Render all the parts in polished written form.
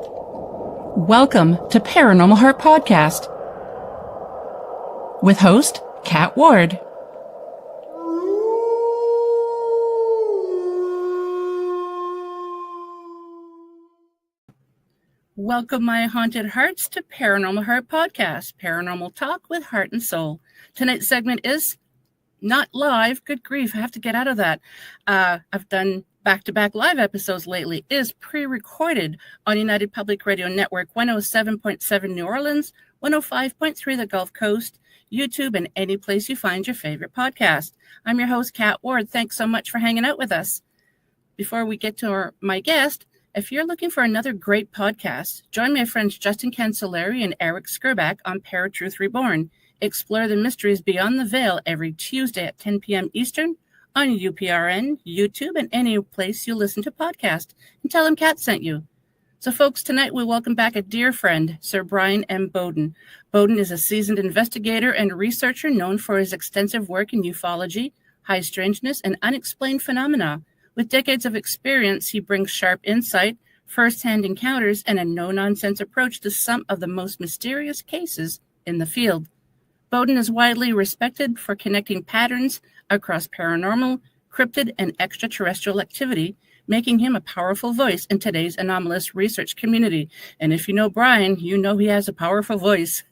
Welcome to Paranormal Heart Podcast with host Kat Ward. Welcome, my haunted hearts, to Paranormal Heart Podcast, paranormal talk with heart and soul. Tonight's segment is not live. Good grief, I have to get out of that. I've done back-to-back live episodes lately. It is pre-recorded on United Public Radio Network 107.7 New Orleans, 105.3 the Gulf Coast, YouTube, and any place you find your favorite podcast. I'm your host, Kat Ward. Thanks so much for hanging out with us. Before we get to my guest, if you're looking for another great podcast, join my friends Justin Cancelleri and Eric Skurback on Paratruth Reborn. Explore the mysteries beyond the veil every Tuesday at 10 p.m. Eastern on UPRN, YouTube, and any place you listen to podcasts. And tell them Kat sent you. So, folks, tonight we welcome back a dear friend, Sir Bryan M. Bowden. Bowden is a seasoned investigator and researcher known for his extensive work in ufology, high strangeness, and unexplained phenomena. With decades of experience, he brings sharp insight, first-hand encounters, and a no-nonsense approach to some of the most mysterious cases in the field. Bowden is widely respected for connecting patterns across paranormal, cryptid, and extraterrestrial activity, making him a powerful voice in today's anomalous research community. And if you know Bryan, you know he has a powerful voice.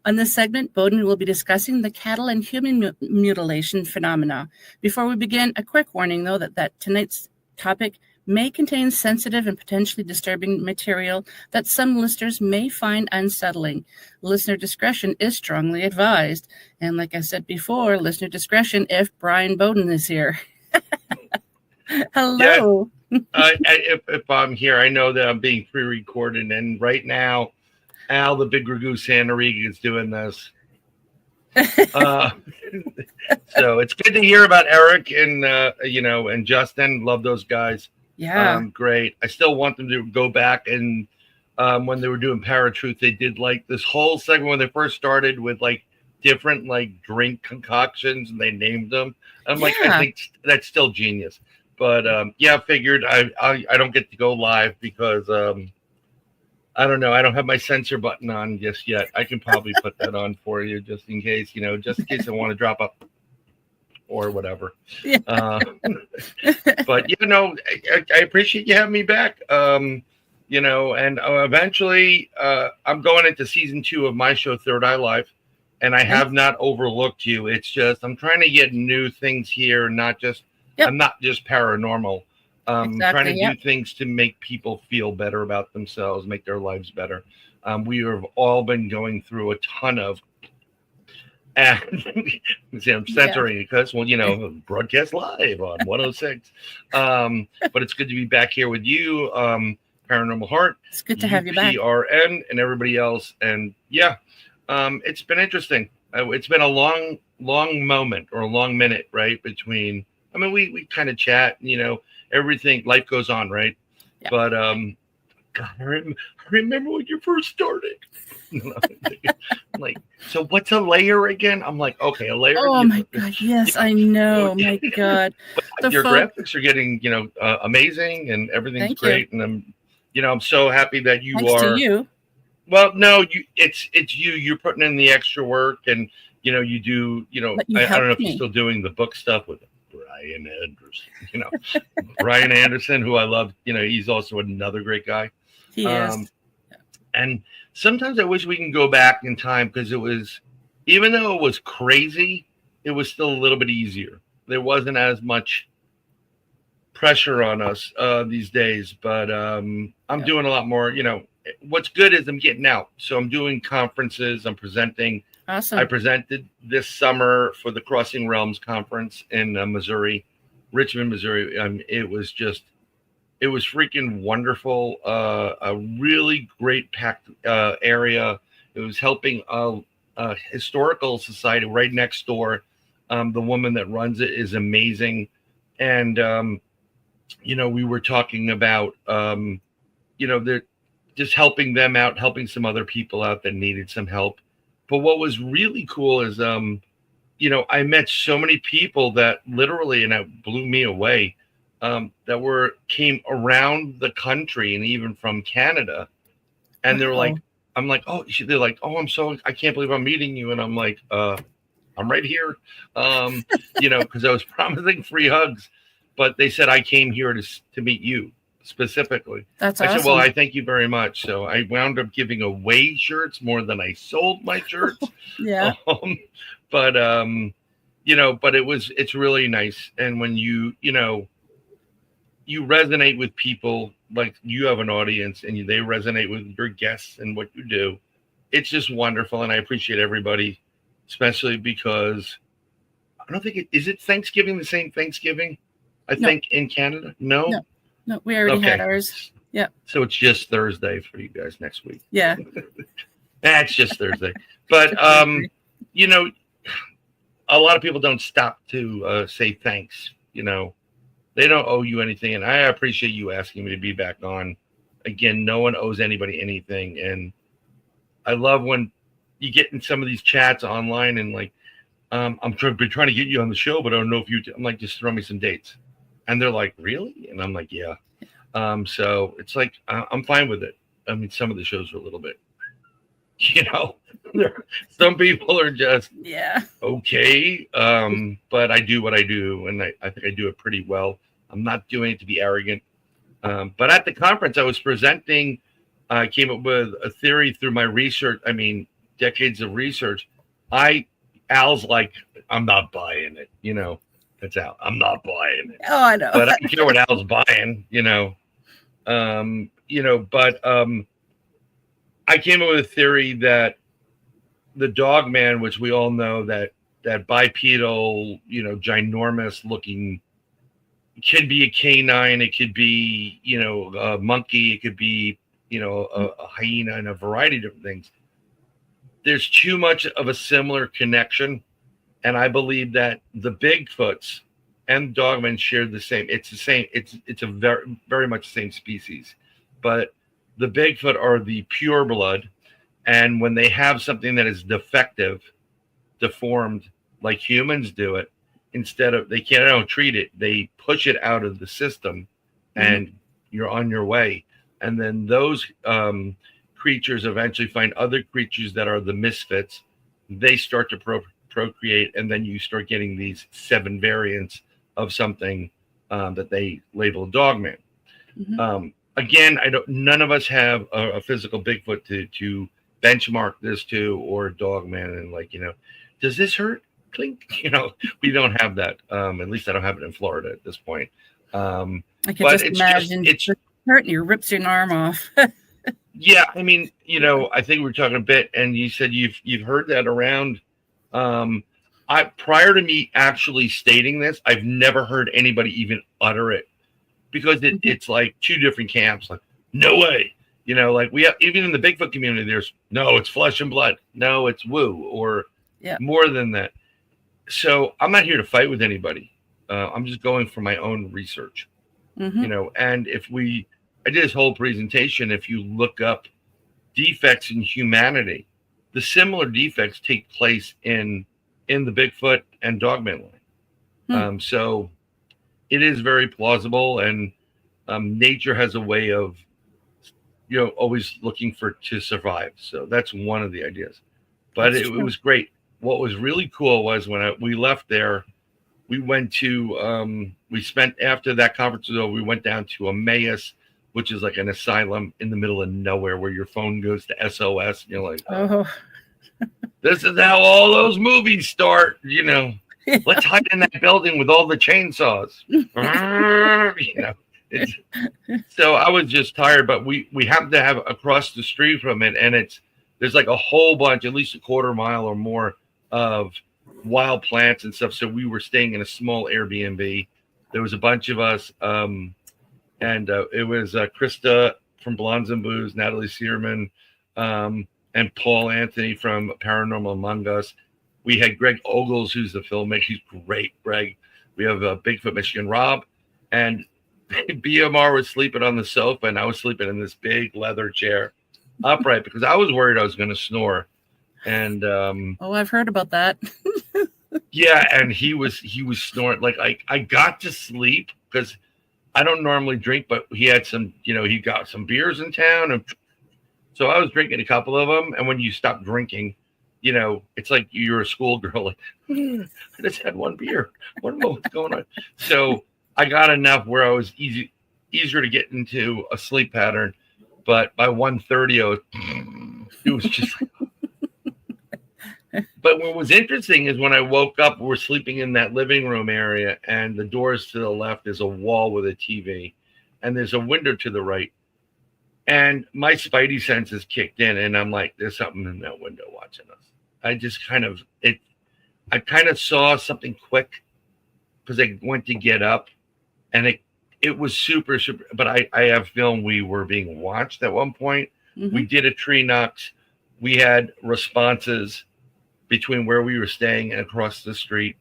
On this segment, Bowden will be discussing the cattle and human mutilation phenomena. Before we begin, a quick warning, though, that tonight's topic may contain sensitive and potentially disturbing material that some listeners may find unsettling. Listener discretion is strongly advised. And like I said before, listener discretion if Bryan Bowden is here. Hello. Yeah, if I'm here, I know that I'm being pre-recorded, and right now, Al, the Big Ragu Santarig, is doing this. So it's good to hear about Eric and and Justin. Love those guys. Yeah. Great. I still want them to go back and when they were doing Paratruth, they did like this whole segment when they first started with like different like drink concoctions and they named them. I'm like, I think that's still genius. But I figured I don't get to go live because I don't know. I don't have my censor button on just yet. I can probably put that on for you just in case, just in case I want to drop up or whatever. Yeah. But, I appreciate you having me back. And eventually I'm going into season 2 of my show, Third Eye Live, and I have not overlooked you. It's just I'm trying to get new things here, not just I'm not just paranormal. Trying to do things to make people feel better about themselves, make their lives better. We have all been going through a ton of, and I'm censoring it because, broadcast live on 106. But it's good to be back here with you, Paranormal Heart. It's good to have you back. UPRN and everybody else. And it's been interesting. It's been a long moment or a long minute, right? Between, we kind of chat, everything, life goes on, right? Yeah. But God, I remember when you first started. I'm like, so what's a layer again? I'm like, okay, a layer. Oh my God, yes, I know. My God, your graphics are getting, amazing, and everything's great, and I'm so happy that you Thanks are. To you. Well, no, it's you. You're putting in the extra work, and you do. I don't know if you're still doing the book stuff with Bryan Anderson, Bryan Anderson, who I love, he's also another great guy. He is. And sometimes I wish we can go back in time because it was, even though it was crazy, it was still a little bit easier. There wasn't as much pressure on us these days, but I'm doing a lot more, what's good is I'm getting out. So I'm doing conferences, I'm presenting. Awesome. I presented this summer for the Crossing Realms conference in Missouri, Richmond, Missouri. It was freaking wonderful. A really great packed area. It was helping a historical society right next door. The woman that runs it is amazing. And, we were talking about, they're just helping them out, helping some other people out that needed some help. But what was really cool is, I met so many people that literally, and it blew me away, that came around the country and even from Canada, and they're like, I'm like, oh, they're like, oh, I can't believe I'm meeting you, and I'm like, I'm right here, because I was promising free hugs, but they said I came here to meet you specifically. That's I awesome. said, well, I thank you very much. So I wound up giving away shirts more than I sold my shirts. Yeah. But it's really nice. And when you resonate with people, like you have an audience and they resonate with your guests and what you do, it's just wonderful. And I appreciate everybody, especially because I don't think is it Thanksgiving, the same Thanksgiving, I think in Canada? No, we already had ours. Yeah. So it's just Thursday for you guys next week. Yeah. That's just Thursday. But, a lot of people don't stop to say thanks. They don't owe you anything. And I appreciate you asking me to be back on. Again, no one owes anybody anything. And I love when you get in some of these chats online and like, I'm trying to get you on the show, but I don't know if I'm like, just throw me some dates. And they're like, really? And I'm like, yeah. So it's like, I'm fine with it. I mean, some of the shows are a little bit, some people are just okay. But I do what I do, and I think I do it pretty well. I'm not doing it to be arrogant. But at the conference I was presenting, I came up with a theory through my research. I mean, decades of research. Al's like, I'm not buying it. That's Al. I'm not buying it. Oh, I know. But I don't care what Al's buying, but I came up with a theory that the Dogman, which we all know that bipedal, ginormous looking, could be a canine, it could be, a monkey, it could be, a hyena, and a variety of different things. There's too much of a similar connection. And I believe that the Bigfoots and Dogman share the same. It's the same. It's a very, very much the same species. But the Bigfoot are the pure blood. And when they have something that is defective, deformed, like humans do it, they don't treat it. They push it out of the system and you're on your way. And then those creatures eventually find other creatures that are the misfits. They start to procreate, and then you start getting these 7 variants of something that they label Dogman. Again, none of us have a physical Bigfoot to benchmark this to, or Dogman, and does this hurt? Clink. We don't have that. At least I don't have it in Florida at this point. I can just imagine it's hurting you, rips your arm off. Yeah, I mean, I think we're talking a bit, and you said you've heard that around. Prior to me actually stating this, I've never heard anybody even utter it, because it's like 2 different camps. Like, no way, we have, even in the Bigfoot community, there's no, it's flesh and blood. No, it's woo, or more than that. So I'm not here to fight with anybody. I'm just going for my own research, and I did this whole presentation. If you look up defects in humanity, the similar defects take place in the Bigfoot and Dogman line. So it is very plausible, and nature has a way of, always looking to survive. So that's one of the ideas. But it was great. What was really cool was when we left there, we went to, after that conference was over, we went down to Emmaus, which is like an asylum in the middle of nowhere where your phone goes to SOS. And you're like, this is how all those movies start, Let's hide in that building with all the chainsaws. So I was just tired, but we happen to have across the street from it, and there's like a whole bunch, at least a quarter mile or more, of wild plants and stuff. So we were staying in a small Airbnb. There was a bunch of us, and it was Krista from Blondes and Booze, Natalie Searman, and Paul Anthony from Paranormal Among Us. We had Greg Ogles, who's the filmmaker. He's great, Greg. We have Bigfoot Michigan Rob, and BMR was sleeping on the sofa, and I was sleeping in this big leather chair upright because I was worried I was going to snore. And I've heard about that. Yeah, and he was snoring. Like I got to sleep because I don't normally drink, but he had some, he got some beers in town. And so I was drinking a couple of them. And when you stop drinking, it's like you're a schoolgirl. Like, I just had one beer. What what's going on? So I got enough where I was easier to get into a sleep pattern. But by 1:30, it was just like, but what was interesting is when I woke up, we're sleeping in that living room area, and the doors to the left is a wall with a TV, and there's a window to the right. And my spidey senses kicked in, and I'm like, there's something in that window watching us. I just I kind of saw something quick because I went to get up, and it was super, super, but I have film we were being watched at one point. Mm-hmm. We did a tree knocks. We had responses between where we were staying and across the street.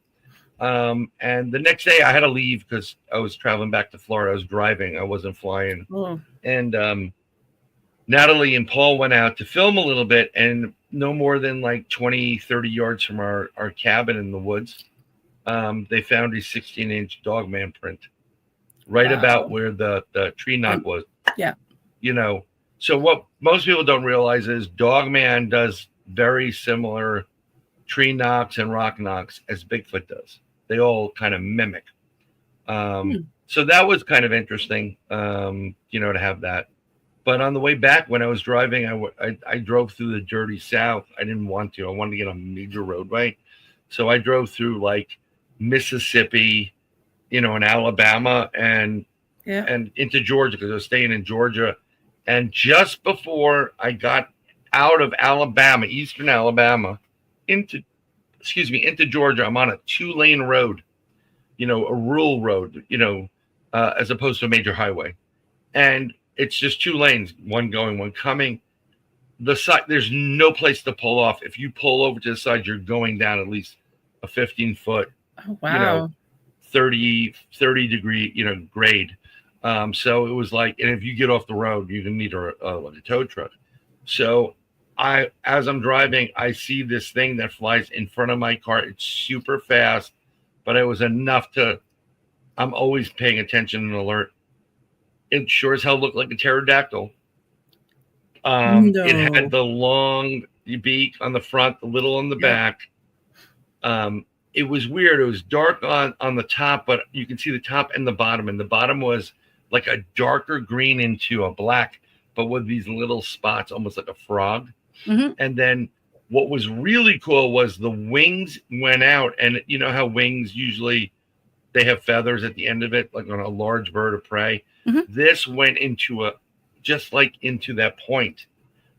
And the next day I had to leave because I was traveling back to Florida. I was driving. I wasn't flying. Oh. And Natalie and Paul went out to film a little bit, and no more than like 20, 30 yards from our cabin in the woods, they found a 16-inch Dogman print right about where the tree knock was. Yeah. So what most people don't realize is Dogman does very similar tree knocks and rock knocks as Bigfoot does. They all kind of mimic. So that was kind of interesting, to have that. But on the way back, when I was driving, I drove through the dirty South. I didn't want to. I wanted to get on a major roadway. So I drove through like Mississippi, and Alabama and into Georgia because I was staying in Georgia. And just before I got out of Alabama, eastern Alabama, into Georgia, I'm on a 2-lane road, a rural road, as opposed to a major highway. And it's just 2 lanes, one going, one coming. The side, there's no place to pull off. If you pull over to the side, you're going down at least a 15-foot, 30 degree, grade. So it was like, and if you get off the road, you can need a tow truck. So as I'm driving, I see this thing that flies in front of my car. It's super fast, but it was enough I'm always paying attention and alert. It sure as hell looked like a pterodactyl. No. It had the long beak on the front, the little on the back. It was weird. It was dark on the top, but you can see the top and the bottom. And the bottom was like a darker green into a black, but with these little spots, almost like a frog. Mm-hmm. And then what was really cool was the wings went out. And you know how wings usually, they have feathers at the end of it, like on a large bird of prey. Mm-hmm. This went into into that point.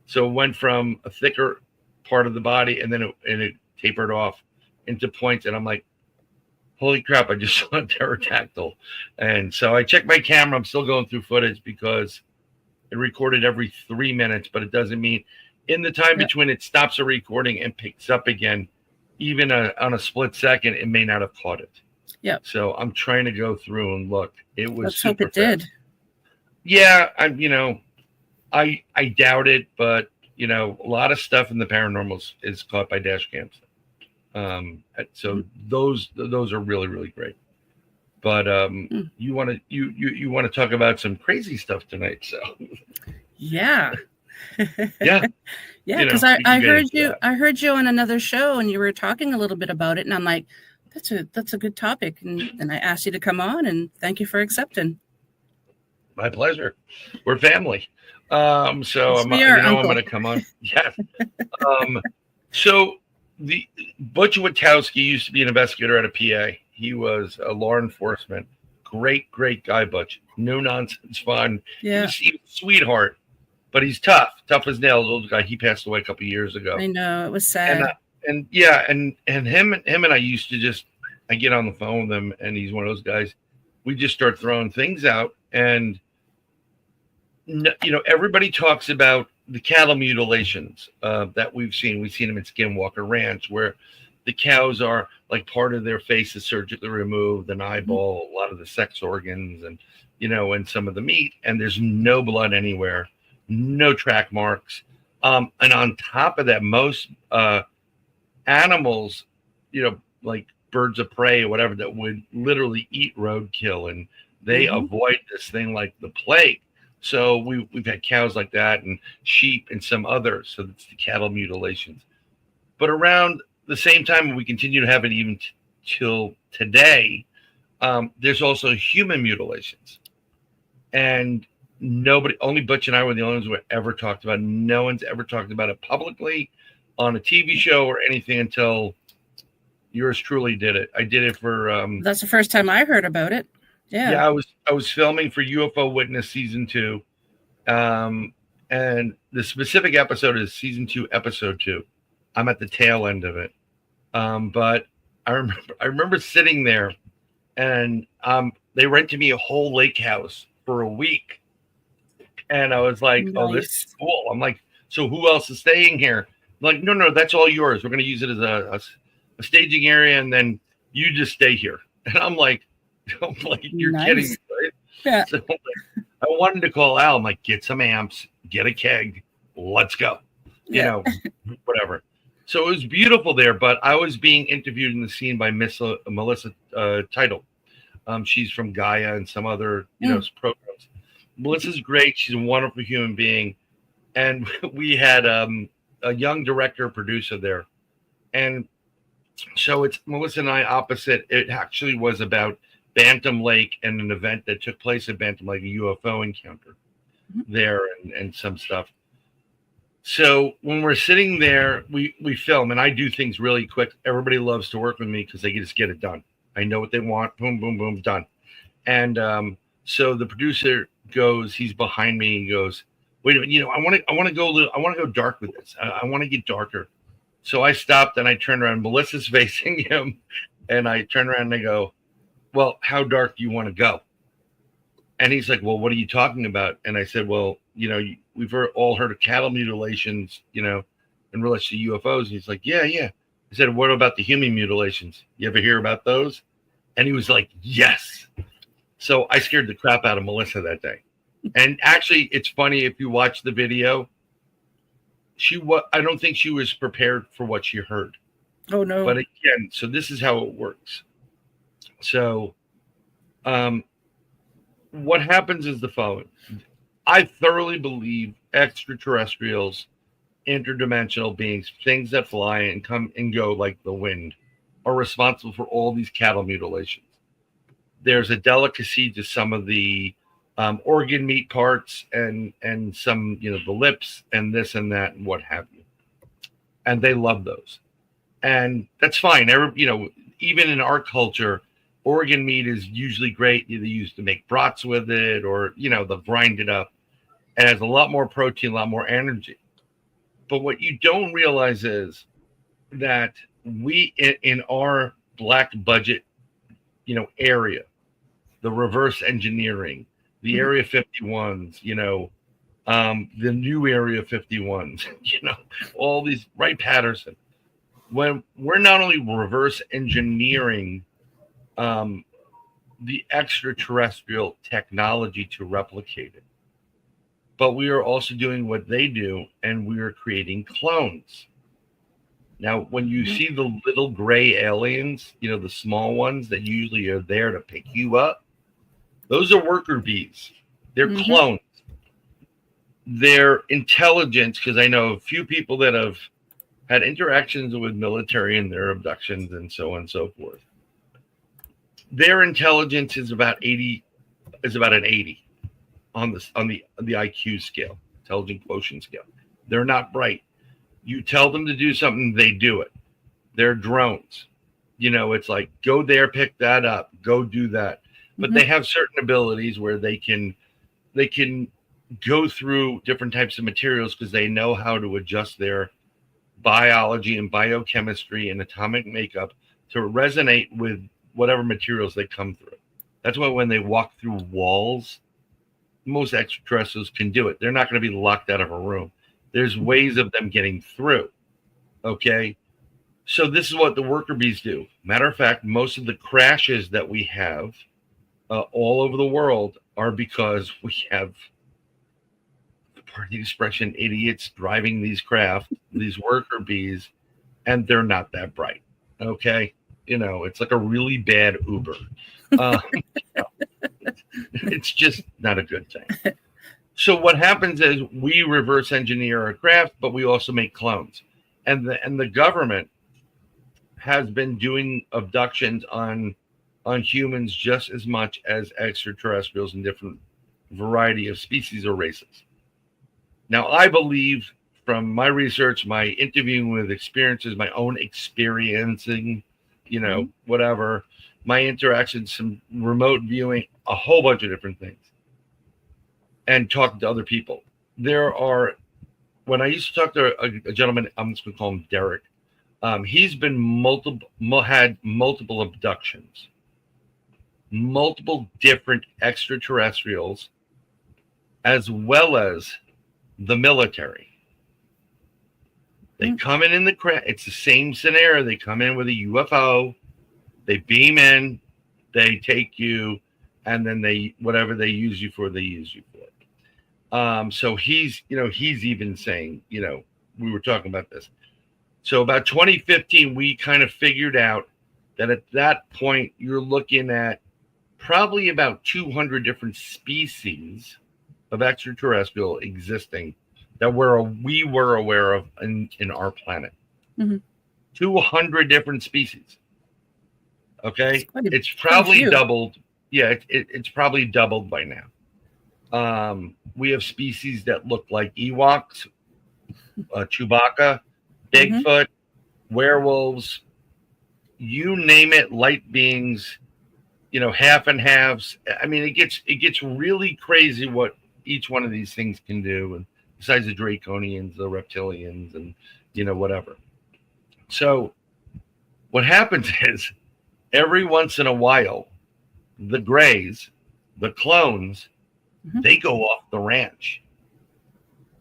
So it went from a thicker part of the body and then it tapered off into points. And I'm like, holy crap, I just saw a pterodactyl. And so I checked my camera. I'm still going through footage because it recorded every 3 minutes, but it doesn't mean in the time between it stops the recording and picks up again, even on a split second, it may not have caught it. Yeah. So I'm trying to go through and look. It was Let's super hope it did. Yeah, I doubt it, but a lot of stuff in the paranormal is caught by dash cams. So those are really, really great. But you want to talk about some crazy stuff tonight, so yeah. Yeah. Yeah, because I heard you on another show and you were talking a little bit about it, and I'm like, that's a good topic, and I asked you to come on, and thank you for accepting. My pleasure. We're family. So I'm going to come on. Yes. So the Butch Witowski used to be an investigator at a PA. He was a law enforcement. Great guy, Butch. No nonsense, fun. Yeah. He's a sweetheart, but he's tough as nails. Old guy. He passed away a couple of years ago. I know, it was sad. And him and I used to I get on the phone with him, and he's one of those guys. We just start throwing things out, and everybody talks about the cattle mutilations that we've seen. We've seen them at Skinwalker Ranch, where the cows are like part of their face is surgically removed, an eyeball, a lot of the sex organs, and and some of the meat, and there's no blood anywhere, no track marks, and on top of that, most animals, like birds of prey or whatever, that would literally eat roadkill and They avoid this thing like the plague. So we've had cows like that and sheep and some others. So it's the cattle mutilations. But around the same time, we continue to have it even till today. There's also human mutilations. And nobody, only Butch and I were the only ones who ever talked about it. No one's ever talked about it publicly on a TV show or anything until yours truly did it. I did it for that's the first time I heard about it. Yeah, I was filming for UFO Witness season 2. And the specific episode is season 2, episode 2. I'm at the tail end of it. But I remember sitting there and they rented me a whole lake house for a week. And I was like, nice. Oh, this is cool. I'm like, so who else is staying here? I'm like, no, that's all yours. We're going to use it as a staging area, and then you just stay here. And I'm like, you're nice. Kidding me, right? Yeah. So I wanted to call Al. I'm like, get some amps, get a keg, let's go. You know, whatever. So it was beautiful there, but I was being interviewed in the scene by Miss Melissa Title. She's from Gaia and some other, programs. Melissa's great. She's a wonderful human being. And we had a young director, producer there. And so it's Melissa and I opposite. It actually was about Bantam Lake and an event that took place at Bantam Lake, a UFO encounter there and some stuff. So when we're sitting there, we film, and I do things really quick. Everybody loves to work with me because they just get it done. I know what they want. Boom, boom, boom, done. And so the producer goes, he's behind me. He goes, wait a minute, I want to go dark with this. I want to get darker. So I stopped and I turned around. Melissa's facing him, and I turn around and I go, well, how dark do you want to go? And he's like, well, what are you talking about? And I said, well, we've all heard of cattle mutilations, in relation to UFOs. And he's like, yeah. I said, what about the human mutilations? You ever hear about those? And he was like, yes. So I scared the crap out of Melissa that day. And actually, it's funny if you watch the video. I don't think she was prepared for what she heard. Oh no! But again, so this is how it works. So, what happens is the following: I thoroughly believe extraterrestrials, interdimensional beings, things that fly and come and go like the wind, are responsible for all these cattle mutilations. There's a delicacy to some of the organ meat parts and some, the lips and this and that and what have you. And they love those. And that's fine. Even in our culture, organ meat is usually great. They used to make brats with it, or, they'll grind it up. It has a lot more protein, a lot more energy. But what you don't realize is that we, in our black budget, area, the reverse engineering, the Area 51s, the new Area 51s, all these, right, Patterson. When we're not only reverse engineering the extraterrestrial technology to replicate it, but we are also doing what they do, and we are creating clones. Now, when you see the little gray aliens, the small ones that usually are there to pick you up, those are worker bees. They're clones. Their intelligence, because I know a few people that have had interactions with military and their abductions and so on and so forth. Their intelligence is about an 80 on the IQ scale, intelligence quotient scale. They're not bright. You tell them to do something, they do it. They're drones. It's like, go there, pick that up, go do that. But they have certain abilities where they can go through different types of materials because they know how to adjust their biology and biochemistry and atomic makeup to resonate with whatever materials they come through. That's why when they walk through walls, most extraterrestrials can do it. They're not going to be locked out of a room. There's ways of them getting through. Okay. So this is what the worker bees do. Matter of fact, most of the crashes that we have all over the world are because we have, pardon the expression, idiots driving these craft, these worker bees, and they're not that bright. Okay. It's like a really bad Uber. It's just not a good thing. So what happens is we reverse engineer our craft, but we also make clones. And the government has been doing abductions on humans just as much as extraterrestrials in different variety of species or races. Now, I believe from my research, my interviewing with experiences, my own experiencing, whatever, my interactions, some remote viewing, a whole bunch of different things, and talking to other people. When I used to talk to a gentleman, I'm just going to call him Derek. He's been had multiple abductions, multiple different extraterrestrials, as well as the military. They come in the craft. It's the same scenario. They come in with a UFO. They beam in. They take you, and then whatever they use you for, they use you for. So he's even saying, we were talking about this. So about 2015, we kind of figured out that at that point, you're looking at probably about 200 different species of extraterrestrial existing that we were aware of in our planet. 200 different species. Okay, it's probably doubled. Yeah, it's probably doubled by now. We have species that look like Ewoks, Chewbacca, Bigfoot, werewolves, you name it, light beings, half and halves. I mean, it gets really crazy what each one of these things can do, and besides the draconians, the reptilians, and whatever. So what happens is every once in a while, the grays, the clones, they go off the ranch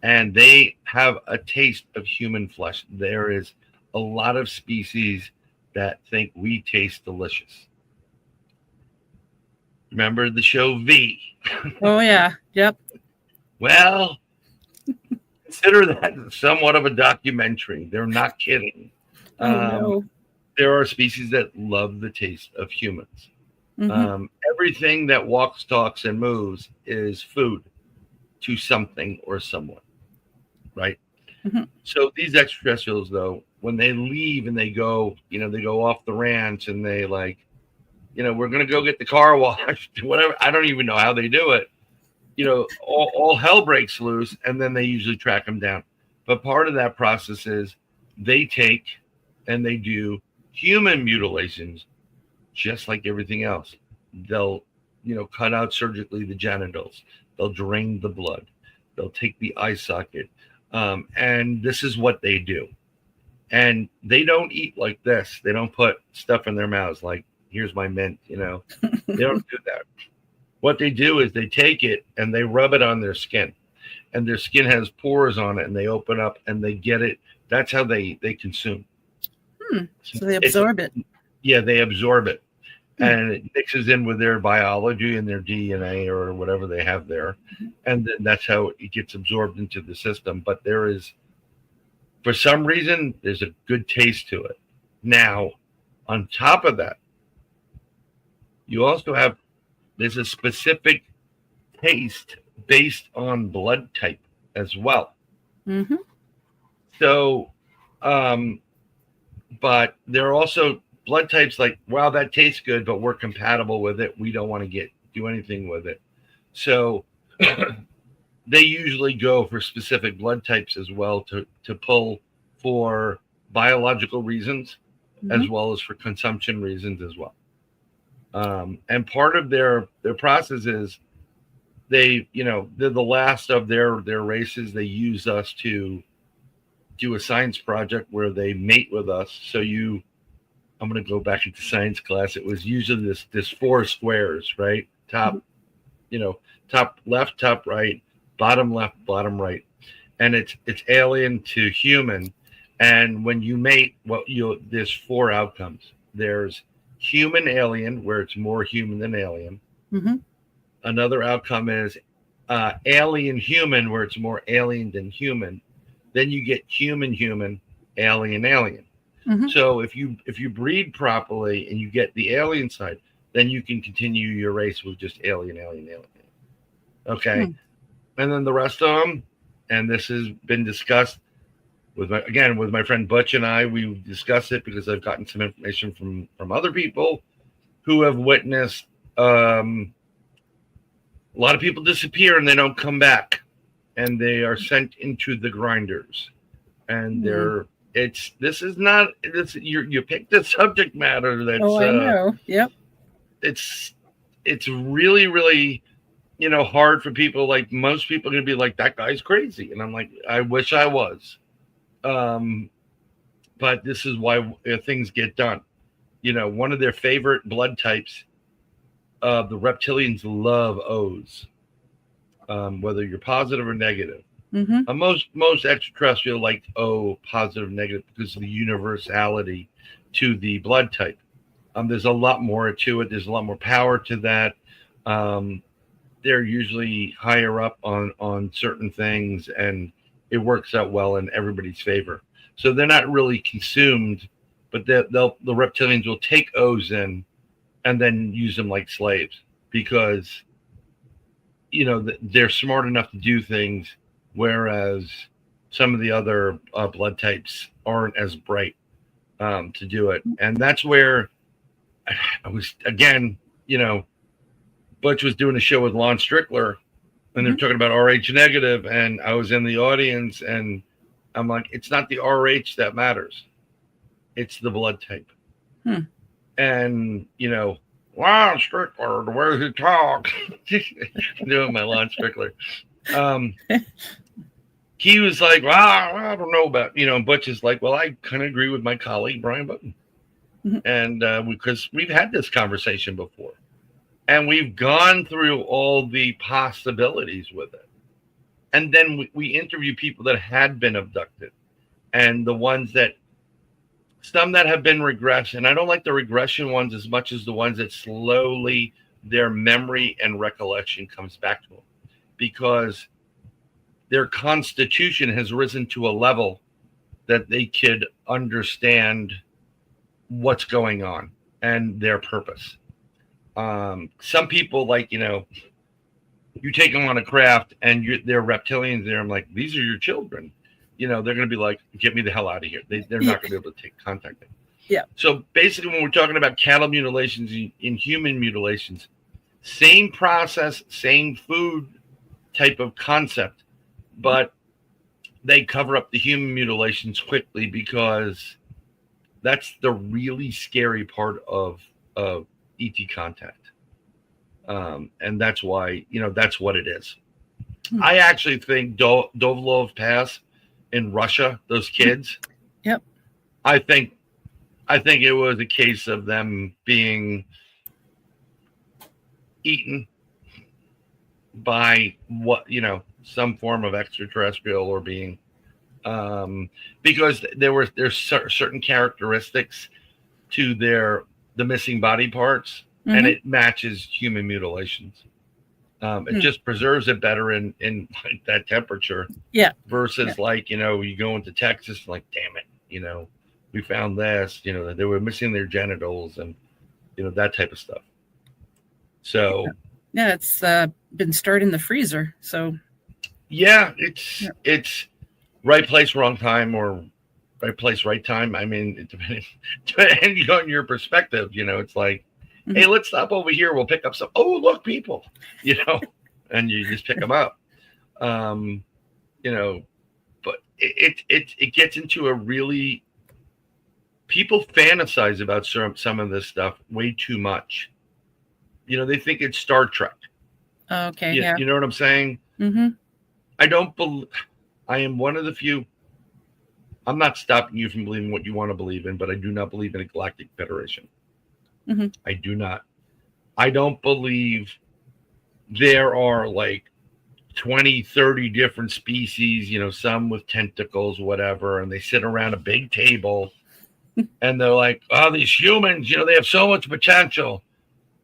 and they have a taste of human flesh. There is a lot of species that think we taste delicious. Remember the show V? Oh, yeah. Yep. Well, consider that somewhat of a documentary. They're not kidding. No. There are species that love the taste of humans. Everything that walks, talks, and moves is food to something or someone, right? So these extraterrestrials, though, when they leave and they go off the ranch and they we're going to go get the car washed, whatever. I don't even know how they do it. All hell breaks loose, and then they usually track them down. But part of that process is they take and they do human mutilations, just like everything else. They'll, cut out surgically the genitals. They'll drain the blood. They'll take the eye socket. And this is what they do. And they don't eat like this. They don't put stuff in their mouths like, here's my mint, They don't do that. What they do is they take it and they rub it on their skin. And their skin has pores on it, and they open up and they get it. That's how they consume. So they absorb it. Yeah, they absorb it. And it mixes in with their biology and their DNA or whatever they have there. And then that's how it gets absorbed into the system. But for some reason, there's a good taste to it. Now, on top of that, you also there's a specific taste based on blood type as well. So, but there are also blood types like, wow, that tastes good, but we're compatible with it. We don't want to do anything with it. So they usually go for specific blood types as well to pull for biological reasons as well as for consumption reasons as well. And part of their process is they're the last of their races. They use us to do a science project where they mate with us. So I'm going to go back into science class. It was usually this 4 squares, right? Top left, top right, bottom left, bottom right. And it's alien to human. And when you mate, there's 4 outcomes. There's human alien, where it's more human than alien. Another outcome is alien human, where it's more alien than human. Then you get human, alien. So if you breed properly and you get the alien side, then you can continue your race with just alien. Okay. And then the rest of them, and this has been discussed with my friend Butch and I. We discussed it because I've gotten some information from other people who have witnessed a lot of people disappear and they don't come back, and they are sent into the grinders. And this is not this. You picked the subject matter that's. Oh, I know. Yep. It's really, really, hard for people. Like, most people are gonna be like, that guy's crazy, and I'm like, I wish I was. But this is why things get done. One of their favorite blood types, the reptilians love O's, whether you're positive or negative. Most extraterrestrial like O, positive, negative, because of the universality to the blood type. There's a lot more to it. There's a lot more power to that. They're usually higher up on certain things, and it works out well in everybody's favor. So they're not really consumed, but the reptilians will take O's in and then use them like slaves, because they're smart enough to do things, whereas some of the other blood types aren't as bright to do it. And that's where I was, again, Butch was doing a show with Lon Strickler, and they're talking about RH negative, and I was in the audience, and I'm like, it's not the RH that matters. It's the blood type. And, Lon Strickler, the way he talks, doing my Lon Strickler. He was like, well, I don't know about, Butch is like, well, I kind of agree with my colleague, Bryan Bowden. And because we've had this conversation before, and we've gone through all the possibilities with it. And then we interview people that had been abducted, and the ones that, some that have been regression. I don't like the regression ones as much as the ones that slowly their memory and recollection comes back to them, because their constitution has risen to a level that they could understand what's going on and their purpose. Some people, like, you take them on a craft and they're reptilians there. I'm like, these are your children. They're going to be like, get me the hell out of here. They're not going to be able to take contact. Yeah. So basically, when we're talking about cattle mutilations, in human mutilations, same process, same food type of concept, but they cover up the human mutilations quickly, because that's the really scary part of ET contact. And that's why, that's what it is. I actually think Dovlov Pass in Russia, those kids. Yep. I think it was a case of them being eaten by some form of extraterrestrial or being, because there's certain characteristics to the missing body parts, and it matches human mutilations. It just preserves it better in like that temperature. Yeah. Versus like, you go into Texas, like, damn it, we found this, they were missing their genitals and, that type of stuff. So. Yeah, it's been stored in the freezer. So. Yeah, it's right place, wrong time, or right place, right time. I mean, depending on your perspective, it's like, hey, let's stop over here. We'll pick up some. Oh, look, people, and you just pick them up. But it gets into a really, people fantasize about some of this stuff way too much. They think it's Star Trek. Okay. Yeah. You know what I'm saying? I don't believe. I am one of the few. I'm not stopping you from believing what you want to believe in, but I do not believe in a galactic federation. I do not. I don't believe there are like 20, 30 different species, some with tentacles, whatever, and they sit around a big table and they're like, oh, these humans, they have so much potential.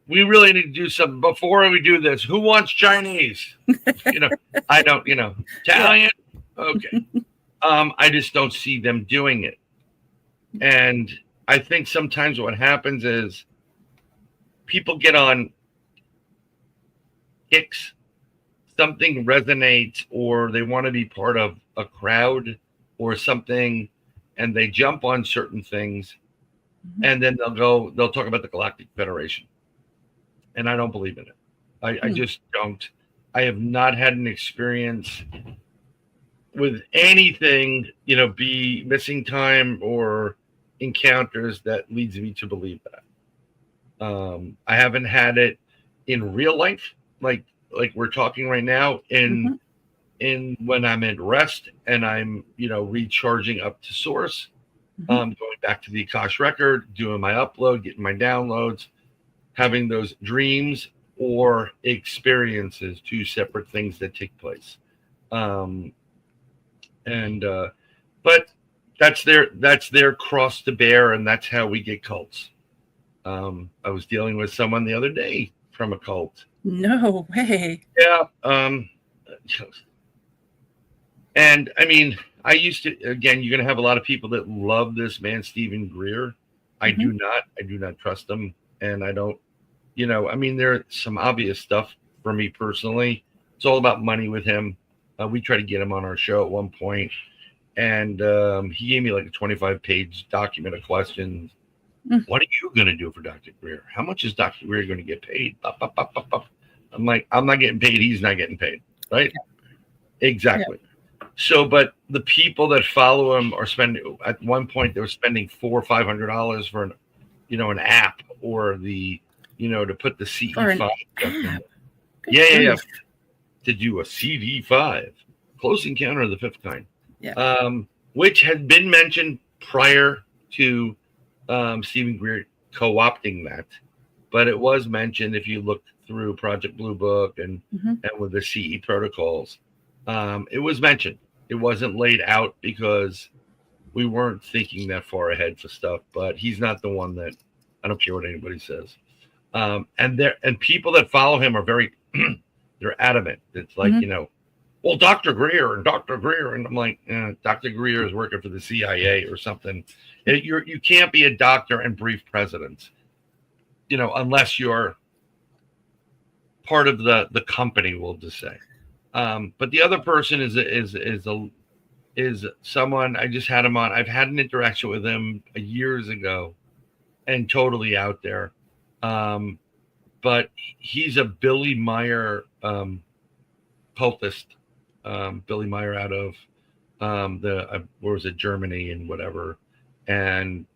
We really need to do something before we do this. Who wants Chinese? I don't, Italian. Okay. I just don't see them doing it. And I think sometimes what happens is people get on kicks, something resonates, or they want to be part of a crowd or something, and they jump on certain things, and then they'll talk about the Galactic Federation. And I don't believe in it. I just don't. I have not had an experience with anything, be missing time or encounters that leads me to believe that. I haven't had it in real life, like we're talking right now, in when I'm at rest and I'm, recharging up to source, going back to the Akash record, doing my upload, getting my downloads, having those dreams or experiences, two separate things that take place. But that's their cross to bear, and that's how we get cults. I was dealing with someone the other day from a cult. No way. Yeah. And I mean, I used to, again, you're going to have a lot of people that love this man, Stephen Greer. I do not trust him. And I don't, I mean, there's some obvious stuff for me personally. It's all about money with him. We tried to get him on our show at one point, and he gave me like a 25-page document of questions. What are you going to do for Dr. Greer? How much is Dr. Greer going to get paid? I'm like, I'm not getting paid. He's not getting paid. Right? Yeah. Exactly. Yeah. So, but the people that follow him are spending, at one point they were spending $400 or $500 for an app, or the, to put the CE5. Yeah. To do a CD5, Close Encounter of the Fifth Kind, which had been mentioned prior to Stephen Greer co-opting that, but it was mentioned if you look through Project Blue Book and with the CE protocols, it was mentioned. It wasn't laid out because we weren't thinking that far ahead for stuff, but he's not the one that, I don't care what anybody says. And people that follow him are very they're adamant. It's like, well, Dr. Greer, and I'm like, Dr. Greer is working for the CIA or something. You can't be a doctor and brief presidents, unless you're part of the company, we'll just say. But the other person is someone, I just had him on. I've had an interaction with him years ago, and totally out there. But he's a Billy Meyer cultist. Billy Meyer out of where was it, Germany and whatever. And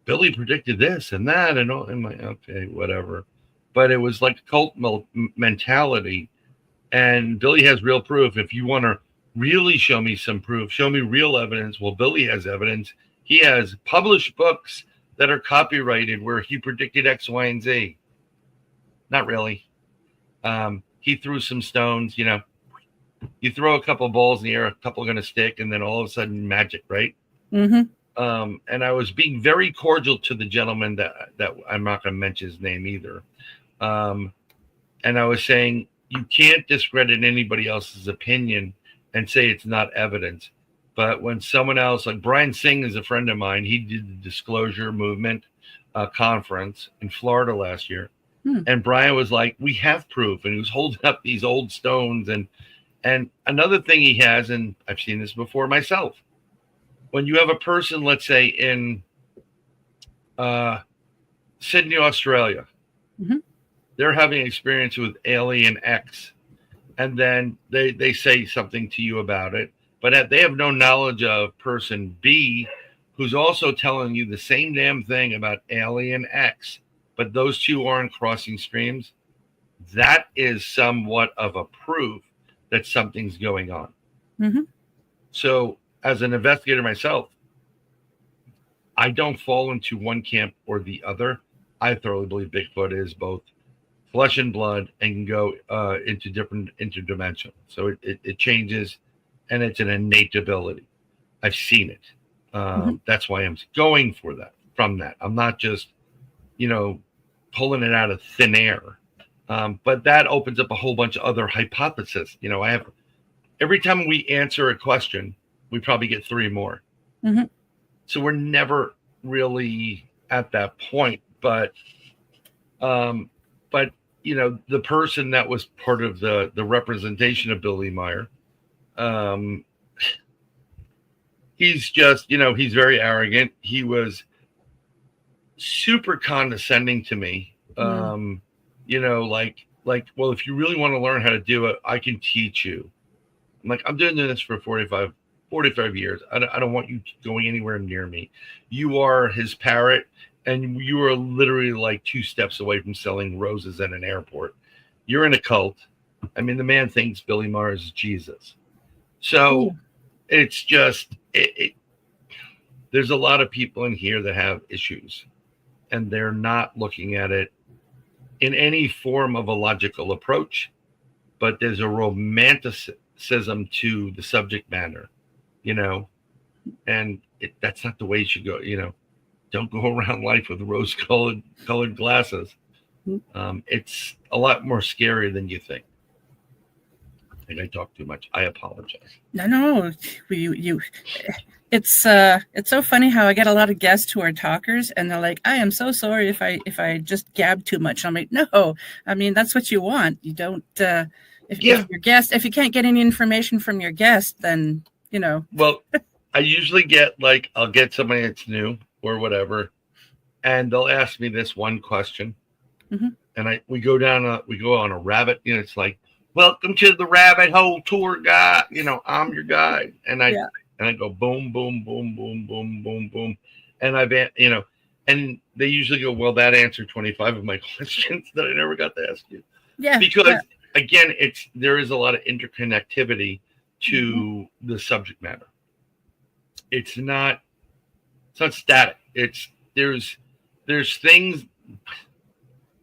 Billy predicted this and that, and all. I'm like, okay, whatever. But it was like cult mentality. And Billy has real proof. If you want to really show me some proof, show me real evidence. Well, Billy has evidence. He has published books that are copyrighted where he predicted X, Y, and Z. Not really. He threw some stones, you throw a couple of balls in the air, a couple are going to stick, and then all of a sudden magic, right? And I was being very cordial to the gentleman that I'm not going to mention his name either. And I was saying, you can't discredit anybody else's opinion and say it's not evidence. But when someone else, like Brian Singh is a friend of mine, he did the Disclosure Movement conference in Florida last year. And Brian was like, we have proof. And he was holding up these old stones. And another thing he has, and I've seen this before myself, when you have a person, let's say in Sydney, Australia, they're having an experience with Alien X, and then they say something to you about it, but they have no knowledge of person B, who's also telling you the same damn thing about Alien X, but those two aren't crossing streams. That is somewhat of a proof that something's going on. So as an investigator myself, I don't fall into one camp or the other. I thoroughly believe Bigfoot is both flesh and blood and can go into different interdimensions. So it changes, and it's an innate ability. I've seen it. That's why I'm going for that. From that, I'm not just, pulling it out of thin air. But that opens up a whole bunch of other hypotheses. I have, every time we answer a question, we probably get 3 more. So we're never really at that point. But But the person that was part of the representation of Billy Meyer, he's just, he's very arrogant. He was super condescending to me. Well, if you really want to learn how to do it, I can teach you. I'm like, I'm doing this for 45 years. I don't want you going anywhere near me. You are his parrot, and you are literally like 2 steps away from selling roses at an airport. You're in a cult. I mean, the man thinks Billy Meyer is Jesus. So it's just, there's a lot of people in here that have issues, and they're not looking at it in any form of a logical approach, but there's a romanticism to the subject matter, and that's not the way you should go. Don't go around life with rose-colored glasses. It's a lot more scary than you think. I think I talk too much. I apologize. No, you. It's so funny how I get a lot of guests who are talkers, and they're like, "I am so sorry if I just gab too much." I'm like, "No, I mean that's what you want. You don't. If your guest, if you can't get any information from your guest, then Well, I usually get I'll get somebody that's new or whatever, and they'll ask me this one question, and we go on a rabbit. It's like, "Welcome to the rabbit hole tour guide." I'm your guide, and I go boom, boom, boom, boom, boom, boom, boom, and and they usually go, "Well, that answered 25 of my questions that I never got to ask you." Yeah, because again, there is a lot of interconnectivity to the subject matter. It's not static. There's things.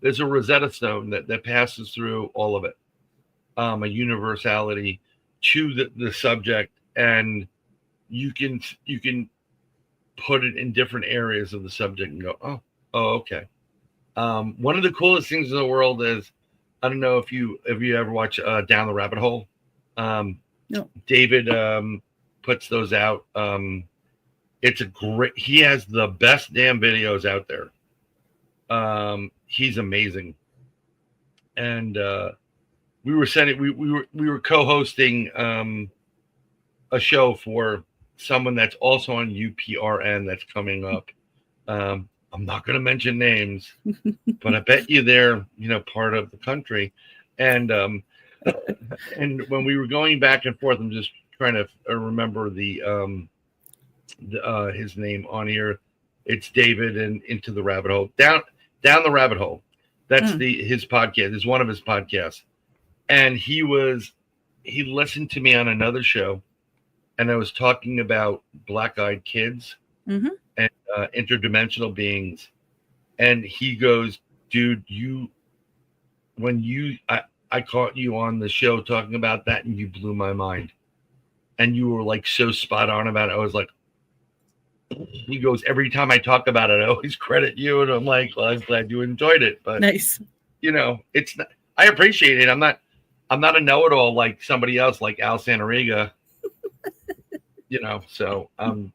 There's a Rosetta Stone that passes through all of it. A universality to the subject, and you can put it in different areas of the subject and go, oh, okay. One of the coolest things in the world is, I don't know if you ever watch Down the Rabbit Hole. No. David puts those out. He has the best damn videos out there. He's amazing. And we were co-hosting a show for someone that's also on UPRN that's coming up. I'm not going to mention names, but I bet you they're part of the country. And when we were going back and forth, I'm just trying to remember his name on here. It's David and Into the Rabbit Hole. Down the Rabbit Hole. That's his podcast. It's one of his podcasts. And he listened to me on another show, and I was talking about black-eyed kids and interdimensional beings. And he goes, "Dude, I caught you on the show talking about that, and you blew my mind. And you were so spot on about it." I was like, he goes, "Every time I talk about it, I always credit you." And I'm like, "Well, I'm glad you enjoyed it." But nice. It's not, I appreciate it. I'm not a know-it-all like somebody else, like Al Santarega.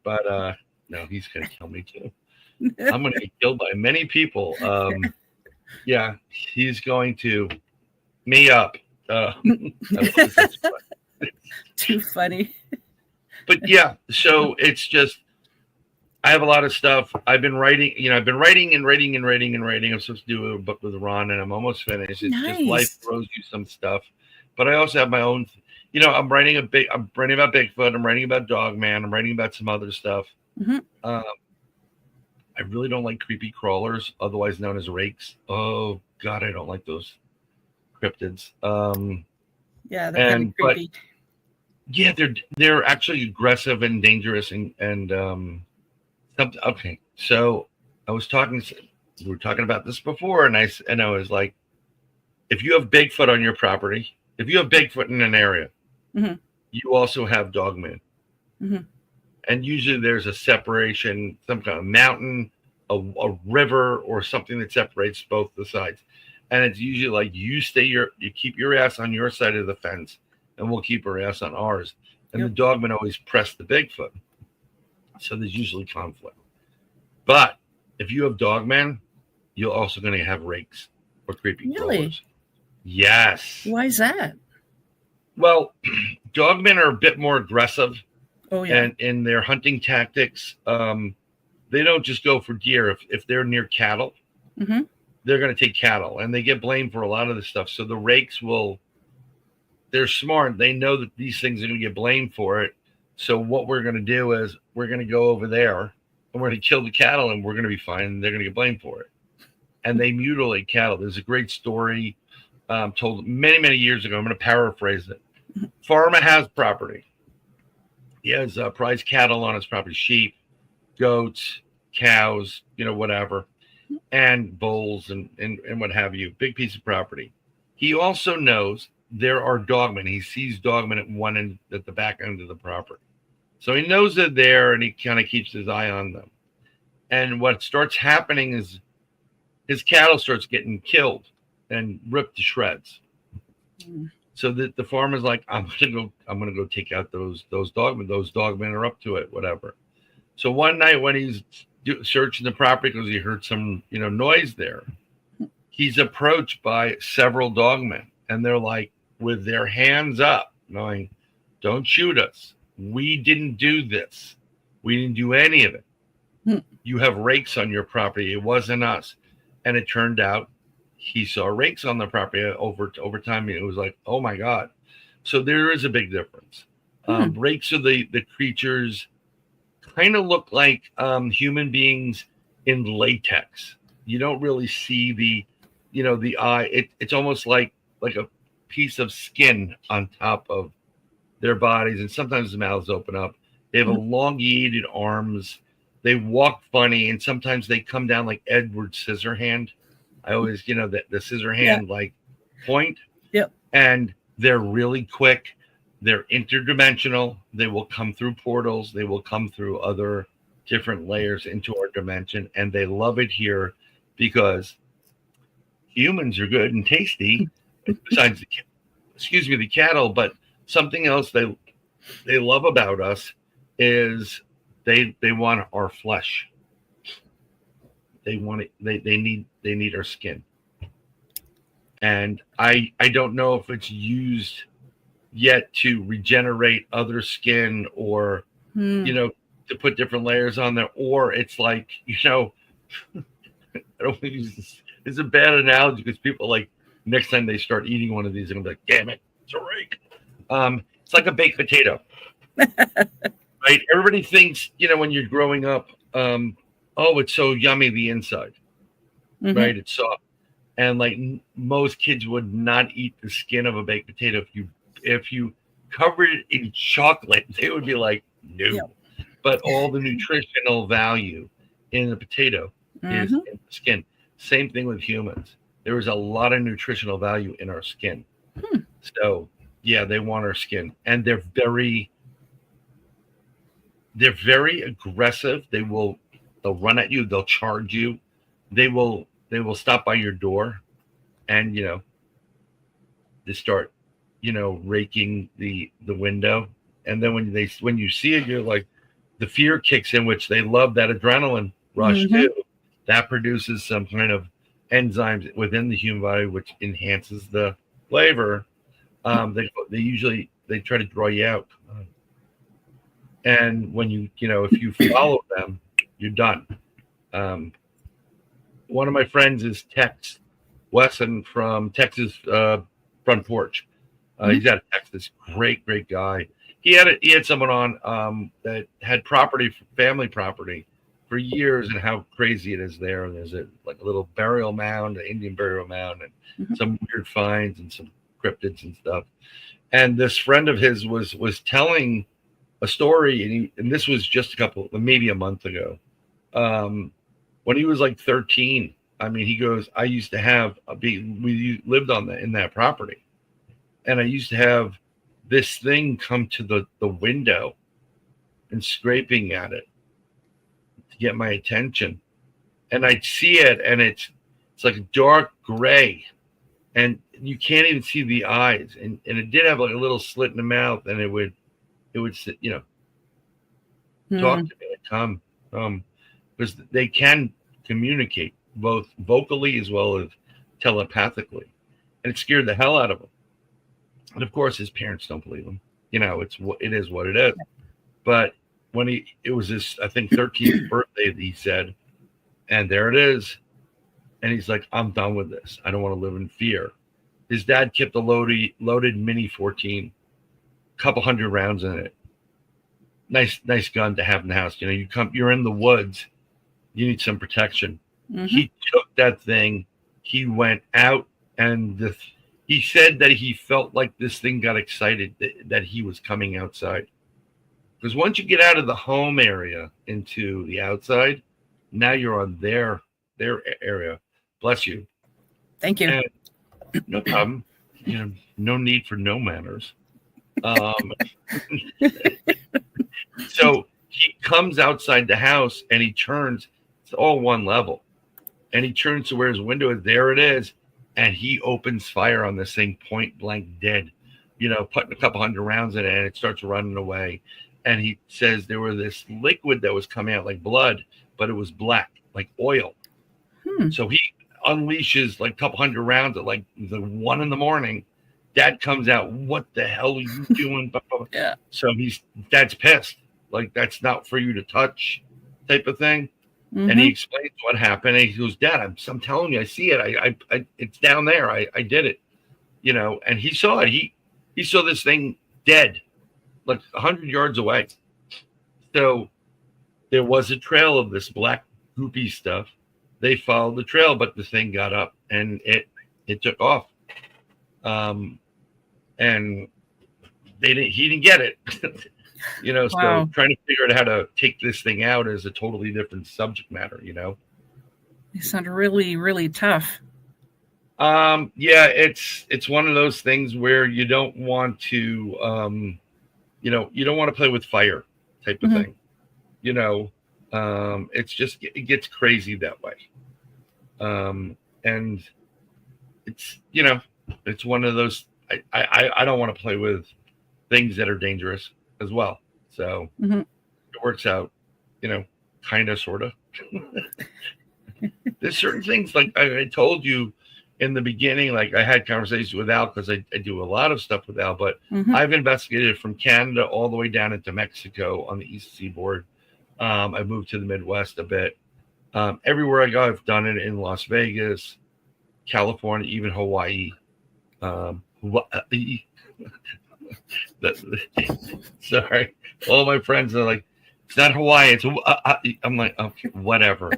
But no, he's gonna kill me too. I'm gonna get killed by many people. Yeah, he's going to me up. Too funny. But yeah, so it's just, I have a lot of stuff. I've been writing, I've been writing. I'm supposed to do a book with Ron, and I'm almost finished. It's just life throws you some stuff. But I also have my own, I'm writing about Bigfoot. I'm writing about Dogman. I'm writing about some other stuff. I really don't like creepy crawlers, otherwise known as rakes. Oh God, I don't like those cryptids. Yeah, they're kind of creepy. Yeah, they're actually aggressive and dangerous and something. Okay, so we were talking about this before, and I was like, if you have Bigfoot on your property, if you have Bigfoot in an area, you also have Dogman. And usually there's a separation, some kind of mountain, a river, or something that separates both the sides. And it's usually like you keep your ass on your side of the fence, and we'll keep our ass on ours. And the Dogman always press the Bigfoot. So there's usually conflict. But if you have Dogman, you're also going to have rakes. or creepy Really? crawlers. Yes. Why is that? Well, dogmen are a bit more aggressive, Oh, yeah. and in their hunting tactics, they don't just go for deer. If they're near cattle, Mm-hmm. they're going to take cattle, and they get blamed for a lot of this stuff. So the rakes will. They're smart. They know that these things are going to get blamed for it. So what we're going to do is we're going to go over there and we're going to kill the cattle, and we're going to be fine. And they're going to get blamed for it. And they mutilate cattle. There's a great story told many, many years ago. I'm going to paraphrase it. Farmer has property. He has prized cattle on his property, sheep, goats, cows, whatever, and bulls and what have you. Big piece of property. He also knows there are dogmen. He sees dogmen at one end, at the back end of the property. So he knows they're there, and he kind of keeps his eye on them. And what starts happening is his cattle starts getting killed and ripped to shreds. Mm. So that the farmer's like, I'm gonna go take out those dogmen. Those dogmen are up to it, whatever. So one night when he's searching the property because he heard some noise there, he's approached by several dogmen, and they're like, with their hands up, knowing, don't shoot us. We didn't do this. We didn't do any of it. You have rakes on your property. It wasn't us. And it turned out he saw rakes on the property over time. It was like, oh my God. So there is a big difference. Rakes are the creatures kind of look like human beings in latex. You don't really see the eye. It's almost like a piece of skin on top of their bodies, and sometimes the mouths open up. They have elongated arms. They walk funny, and sometimes they come down like Edward Scissorhand. I always, the Scissorhand like point. Yep. And they're really quick. They're interdimensional. They will come through portals. They will come through other different layers into our dimension, and they love it here because humans are good and tasty. Besides the cattle, but something else they love about us is they want our flesh. They want it. They need our skin. And I don't know if it's used yet to regenerate other skin or to put different layers on there, or it's like I don't use this. It's a bad analogy because people like next time they start eating one of these, they're gonna be like, damn it, it's a rake. It's like a baked potato. Right? Everybody thinks, when you're growing up, oh, it's so yummy the inside. Mm-hmm. Right? It's soft. And like most kids would not eat the skin of a baked potato. If you covered it in chocolate, they would be like, no. Yep. But all the nutritional value in the potato is in the skin. Same thing with humans. There is a lot of nutritional value in our skin. So yeah, they want our skin, and they're very aggressive. They'll run at you. They'll charge you. They will stop by your door, and they start raking the window. And then when you see it, you're like, the fear kicks in, which they love that adrenaline rush too. That produces some kind of enzymes within the human body, which enhances the flavor. They try to draw you out, and when if you follow them, you're done. One of my friends is Tex Wesson from Texas Front Porch. He's out of Texas. Great guy. He had someone on that had family property for years, and how crazy it is there. And there's a little burial mound, an Indian burial mound, and some weird finds and some cryptids and stuff. And this friend of his was telling a story, and this was just maybe a month ago. When he was like 13, he goes, I used to we lived in that property, and I used to have this thing come to the window and scraping at it to get my attention. And I'd see it, and it's like dark gray, and you can't even see the eyes. And it did have like a little slit in the mouth, and it would sit, talk to me and come, because they can communicate both vocally as well as telepathically, and it scared the hell out of him. And of course, his parents don't believe him. It is what it is. But when it was his, I think, 13th birthday, he said, and there it is. And he's like, I'm done with this. I don't want to live in fear. His dad kept a loaded Mini 14, couple hundred rounds in it. Nice gun to have in the house. You're in the woods, you need some protection. Mm-hmm. He took that thing. He went out, and he said that he felt like this thing got excited that he was coming outside. Because once you get out of the home area into the outside, now you're on their area. Bless you. Thank you. And no problem. No need for no manners. So he comes outside the house and he turns. It's all one level, and he turns to where his window is. There it is, and he opens fire on this thing, point blank, dead. Putting a couple hundred rounds in it, and it starts running away. And he says there was this liquid that was coming out like blood, but it was black, like oil. So he unleashes like a couple hundred rounds at like the 1 a.m. Dad comes out. What the hell are you doing? Yeah. So Dad's pissed. Like, that's not for you to touch, type of thing. Mm-hmm. And he explains what happened. And he goes, Dad, I'm telling you, I see it. I it's down there. I did it. And he saw it. He saw this thing dead, like 100 yards away. So there was a trail of this black goopy stuff. They followed the trail, but the thing got up and it took off. And he didn't get it. Wow. So trying to figure out how to take this thing out is a totally different subject matter, You sound really, really tough. Yeah, it's one of those things where you don't want to, you don't want to play with fire type of thing. It's just, it gets crazy that way. And it's, it's one of those, I don't want to play with things that are dangerous as well. So it works out, kind of, sort of. There's certain things, like I told you in the beginning, like I had conversations with Al because I do a lot of stuff with Al, but I've investigated from Canada all the way down into Mexico on the East Seaboard. I've moved to the Midwest a bit. Everywhere I go, I've done it in Las Vegas, California, even Hawaii. Sorry, all my friends are like, it's not Hawaii. It's I'm like, okay, whatever.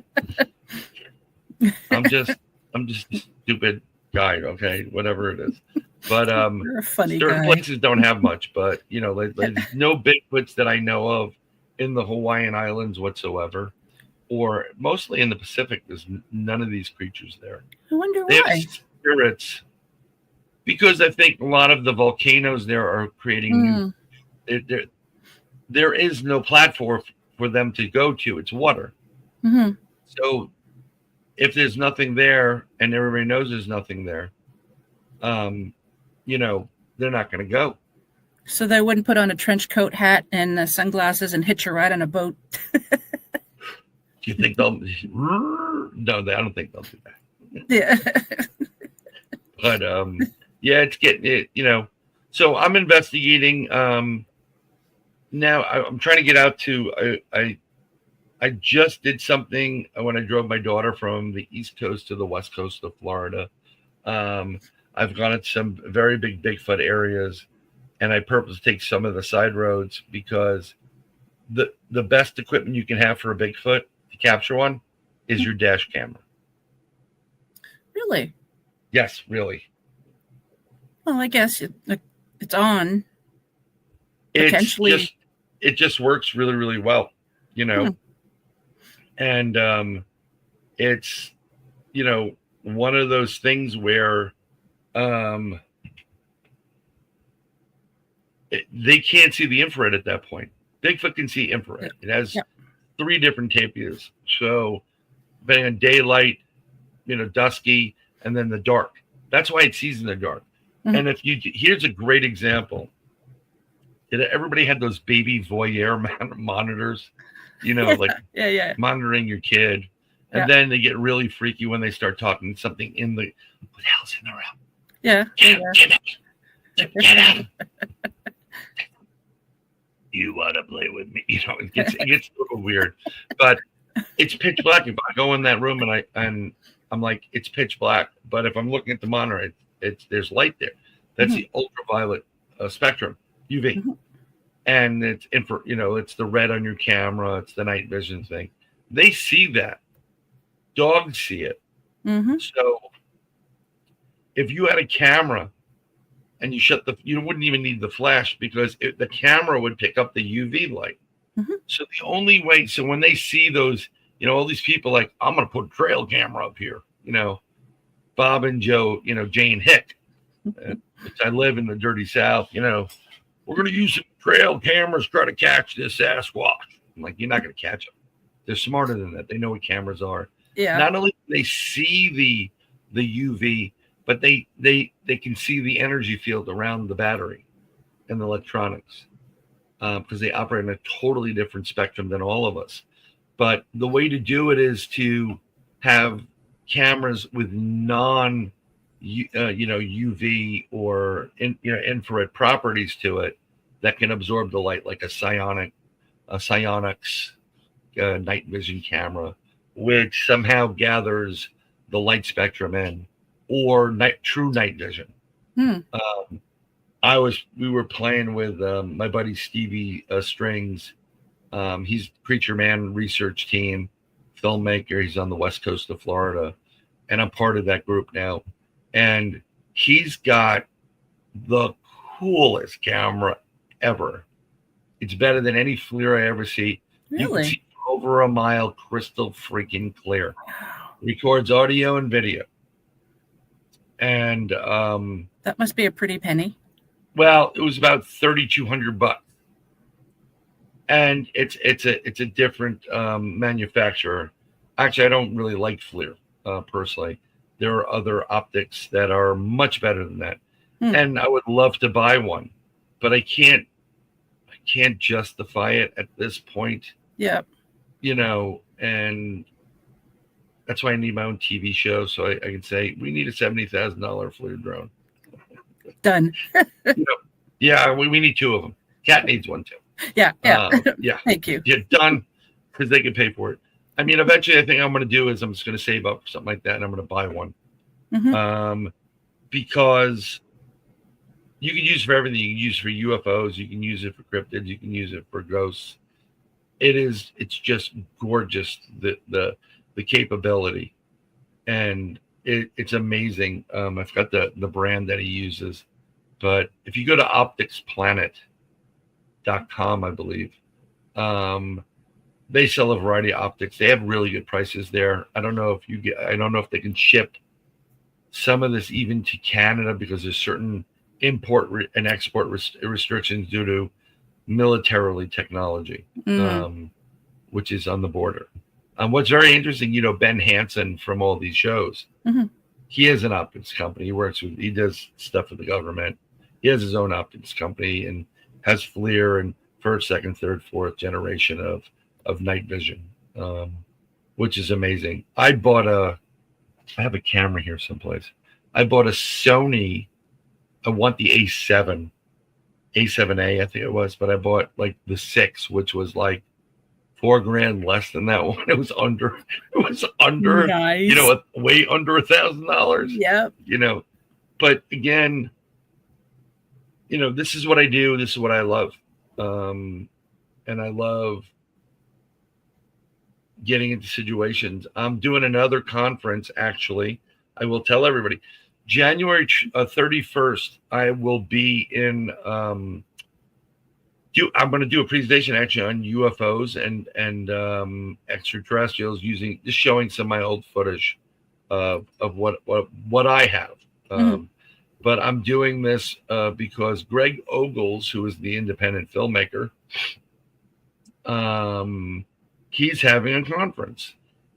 I'm just a stupid guy. Okay, whatever it is. But you're a funny certain guy. places don't have much. But there's no Bigfoots that I know of in the Hawaiian Islands whatsoever, or mostly in the Pacific. There's none of these creatures there. I wonder they why. have spirits. Because I think a lot of the volcanoes there are creating new. There is no platform for them to go to. It's water. So if there's nothing there, and everybody knows there's nothing there, they're not going to go. So they wouldn't put on a trench coat, hat, and sunglasses and hitch a ride on a boat. Do you think they'll? No, I don't think they'll do that. Yeah. But yeah, it's getting it. So I'm investigating. Now I'm trying to get out to. I just did something when I drove my daughter from the East Coast to the West Coast of Florida. I've gone to some very big Bigfoot areas, and I purposely take some of the side roads because the best equipment you can have for a Bigfoot to capture one is your dash camera. Really? Yes, really. Well, I guess it's on. It just works really, really well, and it's one of those things where they can't see the infrared at that point. Bigfoot can see infrared. It has 3 different tapias. So depending on daylight, dusky, and then the dark. That's why it sees in the dark. And here's a great example. Everybody had those baby voyeur monitors, like monitoring your kid. And then they get really freaky when they start talking something in the, what the hell's in the room? Yeah. Get out. You want to play with me? You know, it gets a little weird, but it's pitch black. If I go in that room and I'm like, it's pitch black, but if I'm looking at the monitor, there's light there. That's the ultraviolet spectrum, UV, and it's it's the red on your camera. It's the night vision thing. They see that. Dogs see it. So if you had a camera and you wouldn't even need the flash because the camera would pick up the UV light. So the only way, so when they see those, all these people like, I'm going to put a trail camera up here, Bob and Joe, Jane Hick, which I live in the dirty South, we're going to use some trail cameras, try to catch this Sasquatch. I'm like, you're not going to catch them. They're smarter than that. They know what cameras are. Yeah. Not only do they see the UV, but they can see the energy field around the battery and the electronics because they operate in a totally different spectrum than all of us. But the way to do it is to have cameras with UV or infrared properties to it that can absorb the light, like a psionics night vision camera, which somehow gathers the light spectrum in, or true night vision. We were playing with my buddy Stevie Strings. He's Creature Man research team, filmmaker. He's on the west coast of Florida, and I'm part of that group now. And he's got the coolest camera ever. It's better than any FLIR I ever see. Really? You can see over a mile, crystal freaking clear. Records audio and video. And that must be a pretty penny. Well, it was about $3,200, and it's a different manufacturer. Actually, I don't really like FLIR personally. There are other optics that are much better than that, and I would love to buy one, but I can't justify it at this point. Yeah. And that's why I need my own TV show, so I can say we need a $70,000 FLIR drone. Done. Yeah, we need two of them. Cat needs one too. Yeah. Yeah. Thank you. Yeah, done, because they can pay for it. I mean, eventually, I think I'm going to do is I'm just going to save up for something like that, and I'm going to buy one. Because you can use it for everything. You can use it for UFOs. You can use it for cryptids. You can use it for ghosts. It's just gorgeous, the capability, and it's amazing. I forgot the brand that he uses, but if you go to opticsplanet.com, I believe, they sell a variety of optics. They have really good prices there. I don't know if they can ship some of this even to Canada because there's certain import and export restrictions due to militarily technology, which is on the border. What's very interesting, Ben Hansen from all these shows, he has an optics company. He does stuff for the government. He has his own optics company and has FLIR and first, second, third, fourth generation of night vision, which is amazing. I have a camera here someplace. I bought a Sony. I want the A7A, I think it was, but I bought like the 6, which was like $4,000 less than that one. It was under, nice. Way under $1,000. Yep. But again, this is what I do. This is what I love. And I love getting into situations. I'm doing another conference, actually. I will tell everybody. January 31st, I will be in. I'm going to do a presentation actually on UFOs and extraterrestrials, just showing some of my old footage of what I have. But I'm doing this because Greg Ogles, who is the independent filmmaker, he's having a conference,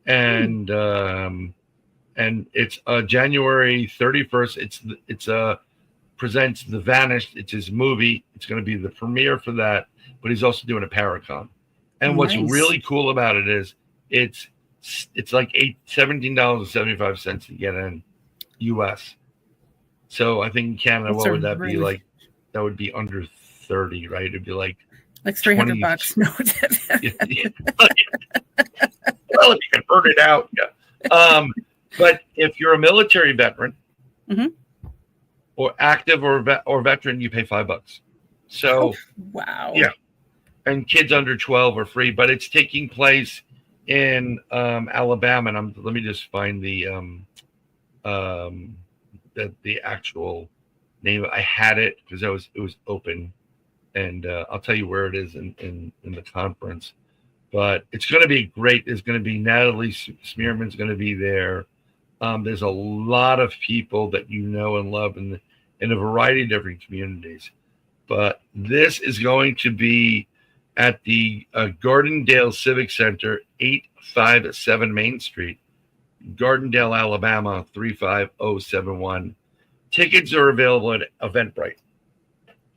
and it's January 31st. It's presents The Vanished. It's his movie. It's going to be the premiere for that, but he's also doing a Paracon. And what's really cool about it is it's It's like $17.75 to get in US. So I think in Canada, what would that be like? That would be under 30, right? It'd be like $300. No. Well, if you convert it out, yeah. But if you're a military veteran, or active or veteran, you pay $5. So, wow. Yeah, and kids under 12 are free. But it's taking place in Alabama, and let me just find the actual name. I had it because it was open, and I'll tell you where it is in the conference. But it's going to be great. There's going to be Natalie Smearman's going to be there. There's a lot of people that you know and love in a variety of different communities. But this is going to be at the Gardendale Civic Center, 857 Main Street, Gardendale, Alabama, 35071. Tickets are available at Eventbrite.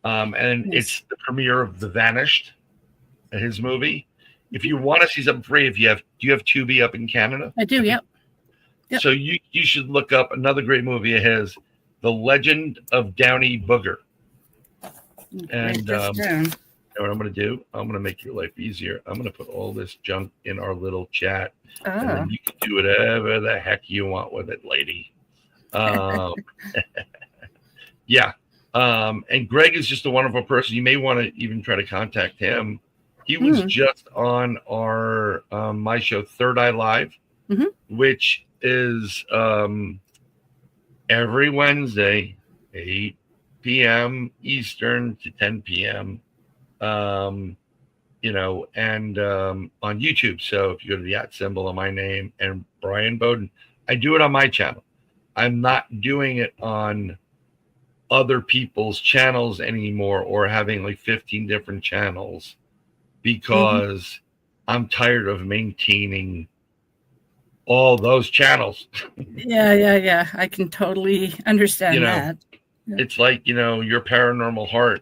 And It's the premiere of The Vanished, his movie. If you want to see something free, do you have Tubi up in Canada? I do, yep. So you should look up another great movie of his, The Legend of Downey Booger. And you know what I'm going to do? I'm going to make your life easier. I'm going to put all this junk in our little chat. And then you can do whatever the heck you want with it, lady. Yeah. And Greg is just a wonderful person. You may want to even try to contact him. He was just on our my show, Third Eye Live, which is every Wednesday, 8 p.m. Eastern to 10 p.m. You know, and on YouTube. So if you go to the @ of my name and Bryan Bowden, I do it on my channel. I'm not doing it on other people's channels anymore, or having like 15 different channels, because I'm tired of maintaining all those channels. Yeah. I can totally understand that. Yeah. It's like, your Paranormal Heart,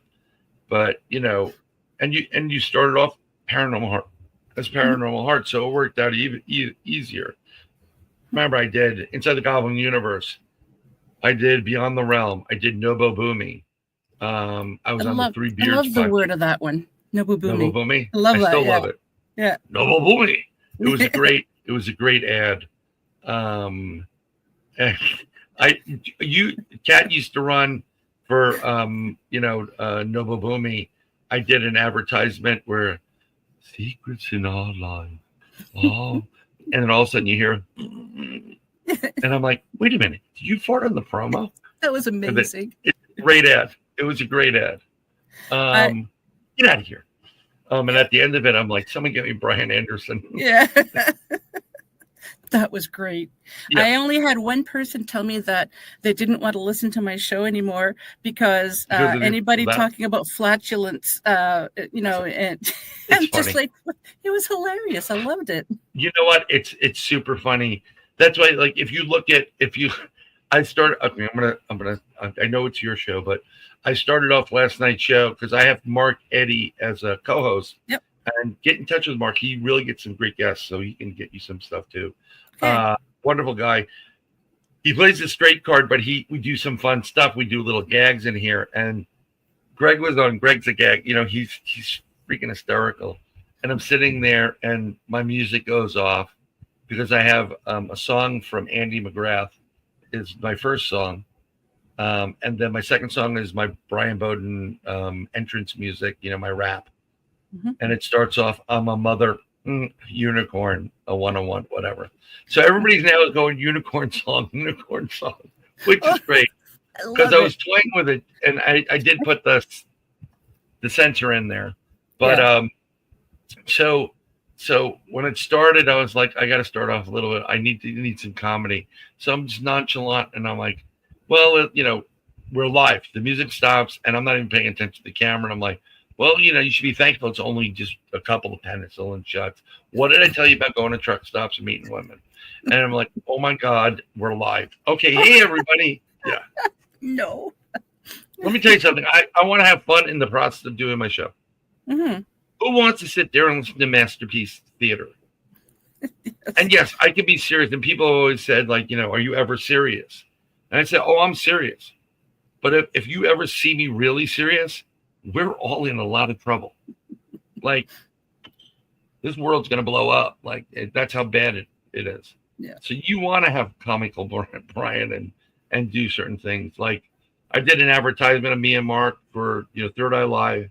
but and you started off Paranormal Heart as Paranormal Heart, so it worked out even easier. Remember, I did Inside the Goblin Universe. I did Beyond the Realm. I did Nobo Boomy. I was on the Three Beards. I love the word of that one. Nobo Boomy. Nobo Boomy. I love that. I still love it. Yeah. Nobo Boomy. It was a great. It was a great ad. And Kat used to run for Nobo Boomy. I did an advertisement where secrets in our life. Oh, and then all of a sudden you hear, and I'm like, wait a minute, did you fart on the promo? That was amazing. It's a great ad. It was a great ad. Get out of here. And at the end of it, I'm like, someone get me Brian Anderson. Yeah. That was great. Yeah. I only had one person tell me that they didn't want to listen to my show anymore because anybody talking about flatulence, and I'm just like, it was hilarious. I loved it. You know what? It's super funny. That's why, like, I know it's your show, but I started off last night's show because I have Mark Eddy as a co-host. Yep. And get in touch with Mark. He really gets some great guests, so he can get you some stuff too. Okay. Wonderful guy. He plays the straight card, but we do some fun stuff. We do little gags in here. And Greg was on. Greg's a gag. He's freaking hysterical. And I'm sitting there, and my music goes off because I have a song from Andy McGrath is my first song. And then my second song is my Bryan Bowden entrance music, my rap. And it starts off, I'm a mother unicorn, a 101, whatever. So everybody's now going unicorn song, which is great. Because I was toying with it, and I did put the censor in there. But so when it started, I was like, I got to start off a little bit. I need some comedy. So I'm just nonchalant, and I'm like, well, we're live. The music stops, and I'm not even paying attention to the camera. And I'm like, well, you should be thankful it's only just a couple of penicillin shots. What did I tell you about going to truck stops and meeting women? And I'm like, oh my God, we're live. Okay, hey everybody. Yeah. No. Let me tell you something. I want to have fun in the process of doing my show. Who wants to sit there and listen to Masterpiece Theater? And yes, I can be serious. And people always said, like, are you ever serious? And I said, oh, I'm serious. But if you ever see me really serious, we're all in a lot of trouble. Like, this world's going to blow up. Like, that's how bad it is. Yeah. So you want to have comical Bryan and do certain things. Like, I did an advertisement of me and Mark for, Third Eye Live.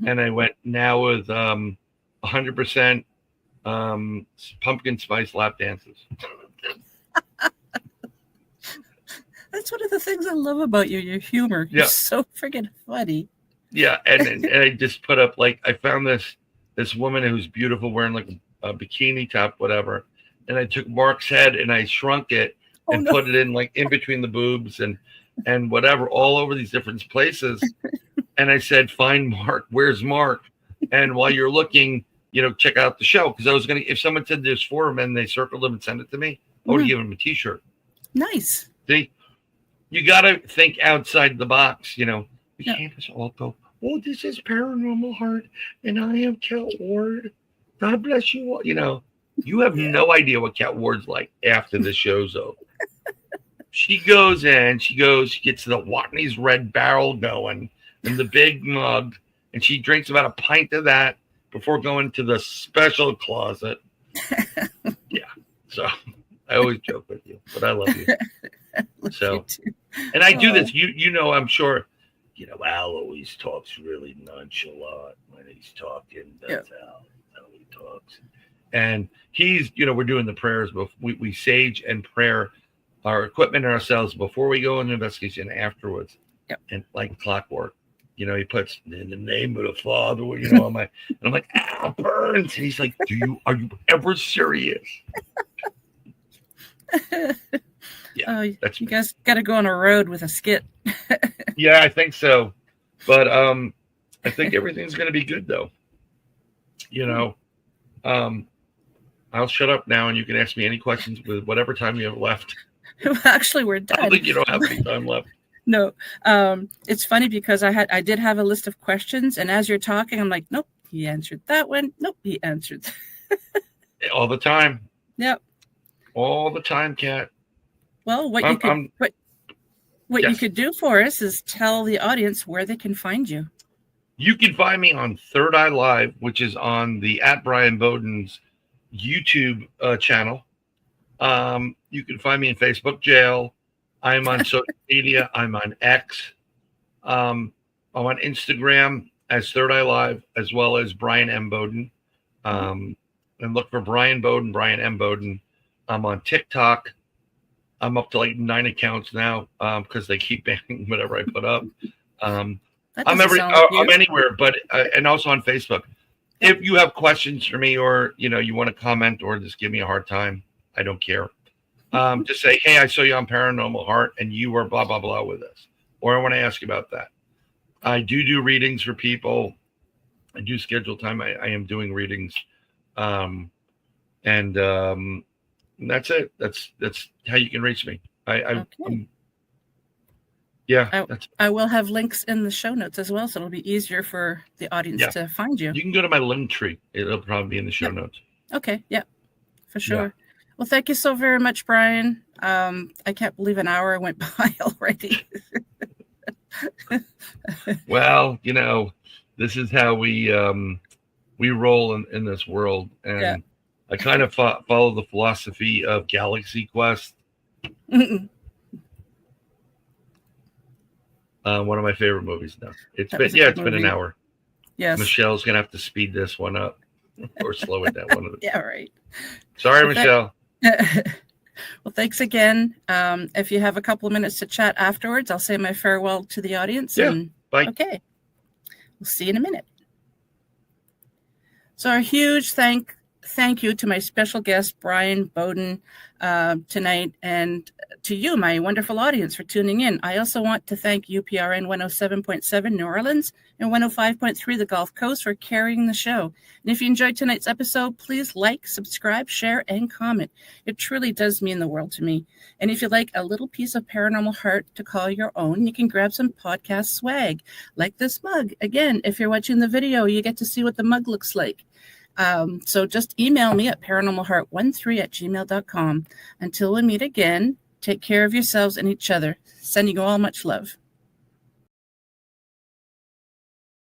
And I went now with 100% pumpkin spice lap dances. That's one of the things I love about you, your humor. You're so freaking funny. Yeah, and I just put up, like, I found this woman who's beautiful wearing like a bikini top, whatever. And I took Mark's head and I shrunk it and put it in, like, in between the boobs and whatever, all over these different places. And I said, find Mark. Where's Mark? And while you're looking, check out the show. Because I was going to, if someone said there's 4 of them and they circled them and sent it to me, I would give them a t-shirt. Nice. See, you got to think outside the box, We can't just all go, oh, this is Paranormal Heart and I am Cat Ward. God bless you all. You have no idea what Cat Ward's like after the show's over. She goes in, she gets the Watney's Red Barrel going and the big mug, and she drinks about a pint of that before going to the special closet. Yeah. So I always joke with you, but I love you. So, and I do this, I'm sure, Al always talks really nonchalant when he's talking. That's how he talks. And he's, we're doing the prayers, but we sage and prayer our equipment and ourselves before we go into investigation afterwards. Yep. And like clockwork, he puts in the name of the Father, on my, and I'm like, burns. And he's like, are you ever serious? Yeah, that's you guys got to go on a road with a skit. Yeah, I think so. But I think everything's going to be good, though. I'll shut up now, and you can ask me any questions with whatever time you have left. Actually, we're done. I don't think you don't have any time left. No, it's funny because I did have a list of questions, and as you're talking, I'm like, nope, he answered that one. Nope, he answered. All the time. Yep. All the time, Kat. Well, what you could do for us is tell the audience where they can find you. You can find me on Third Eye Live, which is on the @Bryan Bowden's YouTube channel. You can find me in Facebook jail. I'm on social media. I'm on X. I'm on Instagram as Third Eye Live, as well as Bryan M. Bowden. And look for Bryan Bowden, Bryan M. Bowden. I'm on TikTok. I'm up to like 9 accounts now because they keep banning whatever I put up. I'm anywhere, but and also on Facebook. If you have questions for me, or you want to comment, or just give me a hard time, I don't care. Just say, hey, I saw you on Paranormal Heart, and you were blah blah blah with us, or I want to ask you about that. I do readings for people. I do schedule time. I am doing readings, and that's it. That's how you can reach me. I will have links in the show notes as well, so it'll be easier for the audience to find you. You can go to my link tree. It'll probably be in the show notes. Okay, yeah, for sure. Yeah. Well, thank you so very much, Bryan. I can't believe an hour went by already. Well, this is how we roll in this world, and I kind of follow the philosophy of Galaxy Quest. One of my favorite movies now. It's been an hour. Yes. Michelle's gonna have to speed this one up or slow it down. One of the Yeah, right. Sorry, Michelle. Well, thanks again. If you have a couple of minutes to chat afterwards, I'll say my farewell to the audience. Yeah. Bye. Okay. We'll see you in a minute. So a huge thank you to my special guest, Bryan Bowden, tonight, and to you, my wonderful audience, for tuning in. I also want to thank UPRN 107.7 New Orleans and 105.3 the Gulf Coast for carrying the show. And if you enjoyed tonight's episode, please like, subscribe, share, and comment. It truly does mean the world to me. And if you'd like a little piece of Paranormal Heart to call your own, you can grab some podcast swag, like this mug. Again, if you're watching the video, you get to see what the mug looks like. So just email me at paranormalheart13@gmail.com. Until we meet again, take care of yourselves and each other. Sending you all much love.